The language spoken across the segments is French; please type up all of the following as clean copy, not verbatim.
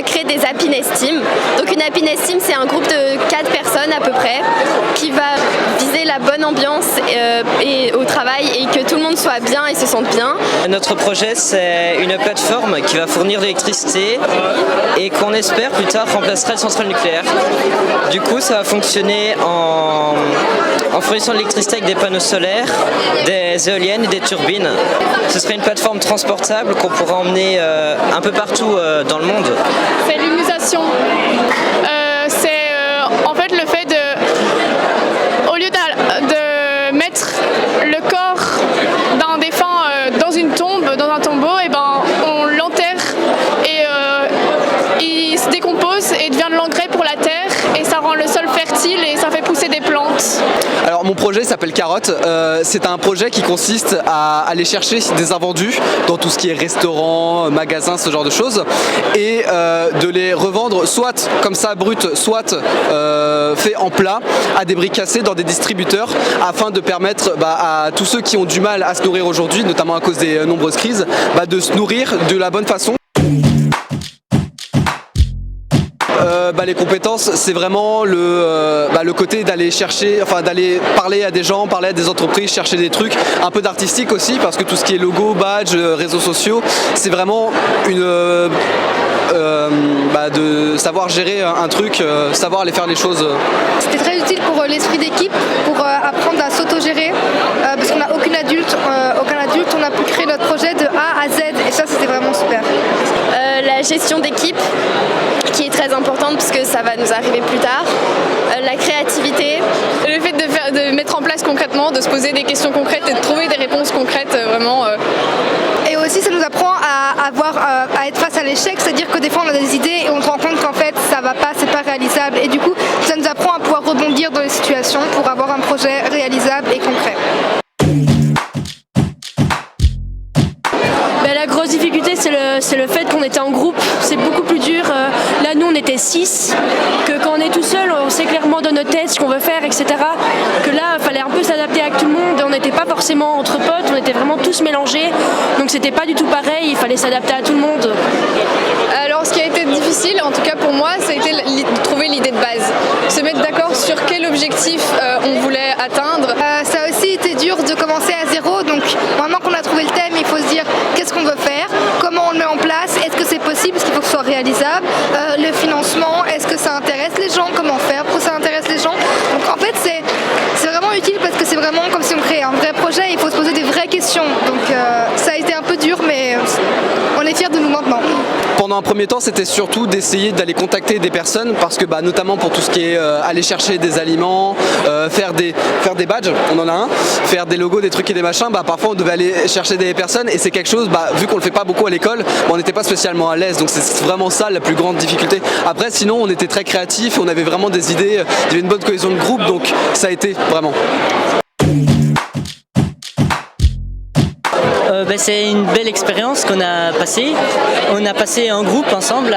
créer des happiness teams. Donc une happiness team, c'est un groupe de 4 personnes à peu près qui va viser la bonne ambiance et au travail et que tout le monde soit bien et se sente bien. Notre projet, c'est une plateforme qui va fournir de l'électricité et qu'on espère plus tard remplacera les centrales nucléaires. Du coup, ça va fonctionner en fournissant de l'électricité avec des panneaux solaires, des éoliennes et des turbines. Ce serait une plateforme transportable qu'on pourra emmener un peu partout dans le monde. C'est l'humusation. C'est en fait le fait de, au lieu de mettre le corps d'un défunt dans une tombe, dans un tombeau, et ben on l'enterre et il se décompose et devient de l'engrais pour la terre et ça rend le sol fertile et ça fait pousser des plantes. Alors mon projet s'appelle Carotte, c'est un projet qui consiste à aller chercher des invendus dans tout ce qui est restaurant, magasin, ce genre de choses et de les revendre soit comme ça brut, soit fait en plat à des briques cassées dans des distributeurs afin de permettre à tous ceux qui ont du mal à se nourrir aujourd'hui, notamment à cause des nombreuses crises, de se nourrir de la bonne façon. Les compétences, c'est vraiment le côté d'aller chercher, d'aller parler à des gens, parler à des entreprises, chercher des trucs, un peu d'artistique aussi, parce que tout ce qui est logo, badge, réseaux sociaux, c'est vraiment de savoir gérer un truc, savoir aller faire les choses. C'était très utile pour l'esprit d'équipe, pour apprendre à s'autogérer, parce qu'on n'a aucun adulte, on a pu créer notre projet de A à Z, et ça c'était vraiment super. La gestion d'équipe, qui est très importante parce que ça va nous arriver plus tard. La créativité. Le fait de mettre en place concrètement, de se poser des questions concrètes et de trouver des réponses concrètes vraiment. Et aussi ça nous apprend à être face à l'échec, c'est-à-dire que des fois on a des idées et on se rend compte qu'en fait ça va pas, c'est pas réalisable. Et du coup ça nous apprend à pouvoir rebondir dans les situations pour avoir un projet réalisable et concret. La grosse difficulté, c'est le fait qu'on était en groupe. C'est beaucoup plus dur. Là, nous, on était 6. Que quand on est tout seul, on sait clairement dans notre tête ce qu'on veut faire, etc. Que là, il fallait un peu s'adapter avec tout le monde. On n'était pas forcément entre potes, on était vraiment tous mélangés. Donc, c'était pas du tout pareil. Il fallait s'adapter à tout le monde. Alors, ce qui a été difficile, en tout cas pour moi, ça a été de trouver l'idée de base. Se mettre d'accord sur quel objectif on voulait atteindre. Ça a aussi été dur de commencer à zéro. Donc, maintenant qu'on a trouvé le thème, il faut se dire qu'est-ce qu'on veut faire, comment on le met en place, est-ce que c'est possible, parce qu'il faut que ce soit réalisable, le financement, est-ce que ça intéresse les gens, comment faire pour que ça intéresse les gens. Donc en fait c'est vraiment utile parce que c'est vraiment comme si on créait un vrai projet, il faut se poser des vraies questions. Donc ça a été un peu dur mais on est fiers de nous maintenant. Pendant un premier temps, c'était surtout d'essayer d'aller contacter des personnes parce que notamment pour tout ce qui est aller chercher des aliments, faire des badges, on en a un, faire des logos, des trucs et des machins, parfois on devait aller chercher des personnes et c'est quelque chose, vu qu'on le fait pas beaucoup à l'école, on n'était pas spécialement à l'aise, donc c'est vraiment ça la plus grande difficulté. Après sinon on était très créatifs, on avait vraiment des idées, il y avait une bonne cohésion de groupe, donc ça a été vraiment. C'est une belle expérience qu'on a passée. On a passé en groupe ensemble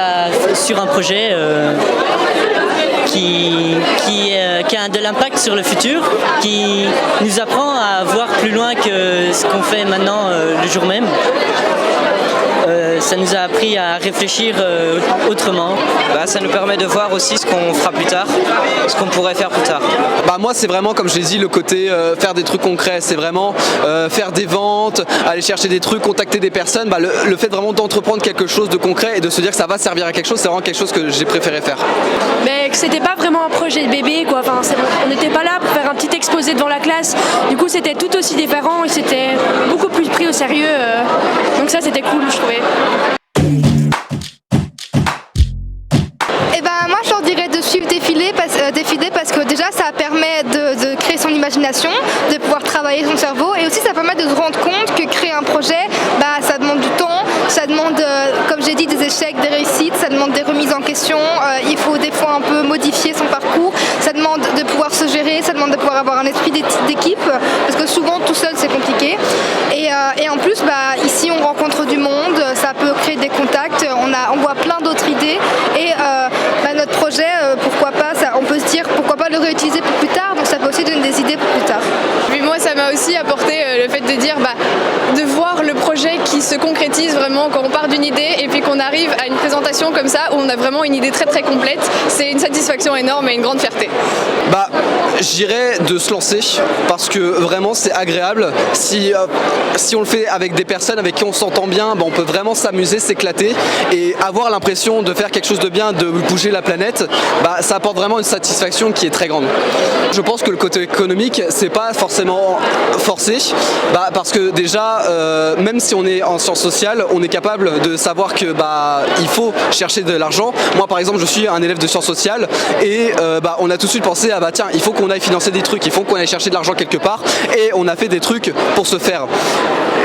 sur un projet qui a de l'impact sur le futur, qui nous apprend à voir plus loin que ce qu'on fait maintenant le jour même. Ça nous a appris à réfléchir autrement. Ça nous permet de voir aussi ce qu'on fera plus tard, ce qu'on pourrait faire plus tard. Moi c'est vraiment, comme je l'ai dit, le côté faire des trucs concrets, c'est vraiment faire des ventes, aller chercher des trucs, contacter des personnes, le fait vraiment d'entreprendre quelque chose de concret et de se dire que ça va servir à quelque chose, c'est vraiment quelque chose que j'ai préféré faire. Mais que c'était pas vraiment un projet de bébé, quoi. On n'était pas là pour faire un petit exposé devant la classe, du coup c'était tout aussi différent et c'était beaucoup plus pris au sérieux, donc ça c'était cool je trouvais. Moi je leur dirais de suivre Défilé parce que déjà ça permet de créer son imagination, de pouvoir travailler son cerveau et aussi ça permet de se rendre compte que créer un projet, ça demande du temps, ça demande, comme j'ai dit, des échecs, des réussites, ça demande des remises en question, il faut des fois un peu modifier son parcours, ça demande de pouvoir se gérer, ça demande de pouvoir avoir un esprit d'équipe parce que souvent tout seul c'est compliqué et en plus ici on rencontre du monde, ça peut créer des contacts, on voit plein d'autres idées et notre projet, pourquoi pas, on peut se dire pourquoi pas le réutiliser pour plus tard, donc ça peut aussi donner des idées pour plus tard. Puis moi ça m'a aussi apporté le fait de dire de voir le projet qui se concrétise vraiment quand on part d'une une idée et puis qu'on arrive à une présentation comme ça où on a vraiment une idée très très complète, c'est une satisfaction énorme et une grande fierté. Bah, j'irais de se lancer parce que vraiment c'est agréable. Si on le fait avec des personnes avec qui on s'entend bien, bah, on peut vraiment s'amuser, s'éclater et avoir l'impression de faire quelque chose de bien, de bouger la planète, bah, ça apporte vraiment une satisfaction qui est très grande. Je pense que le côté économique, c'est pas forcément forcé, bah, parce que déjà, même si on est en sciences sociales, on est capable de savoir que bah, il faut chercher de l'argent. Moi par exemple, je suis un élève de sciences sociales et bah, on a tout de suite pensé bah tiens, il faut qu'on aille financer des trucs, il faut qu'on aille chercher de l'argent quelque part et on a fait des trucs pour se faire.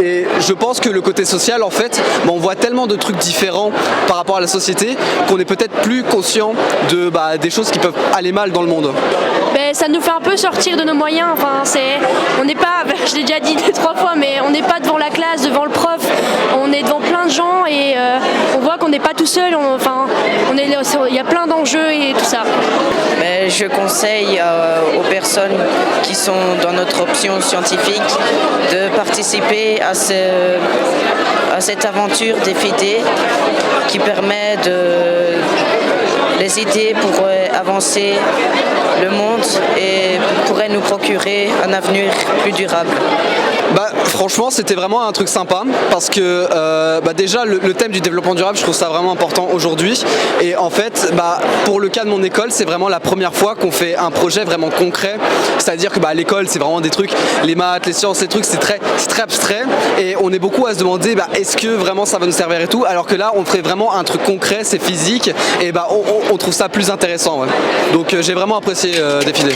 Et je pense que le côté social en fait, bah, on voit tellement de trucs différents par rapport à la société qu'on est peut-être plus conscient de, bah, des choses qui peuvent aller mal dans le monde. Ben, ça nous fait un peu sortir de nos moyens. Enfin, on n'est pas, je l'ai déjà dit 2-3 fois, mais on n'est pas devant la classe, devant le prof. On est devant plein de gens et on voit qu'on n'est pas tout seul. Il y a plein d'enjeux et tout ça. Mais je conseille aux personnes qui sont dans notre option scientifique de participer à cette aventure des FIDE qui permet de les aider pour avancer le monde et pourrait nous procurer un avenir plus durable. Bah, franchement c'était vraiment un truc sympa parce que bah, déjà le thème du développement durable je trouve ça vraiment important aujourd'hui et en fait bah, pour le cas de mon école c'est vraiment la première fois qu'on fait un projet vraiment concret, c'est à dire que bah, l'école c'est vraiment des trucs, les maths, les sciences, les trucs c'est très abstrait et on est beaucoup à se demander bah, est-ce que vraiment ça va nous servir et tout, alors que là on ferait vraiment un truc concret, c'est physique et bah, on trouve ça plus intéressant ouais. Donc j'ai vraiment apprécié Défilé.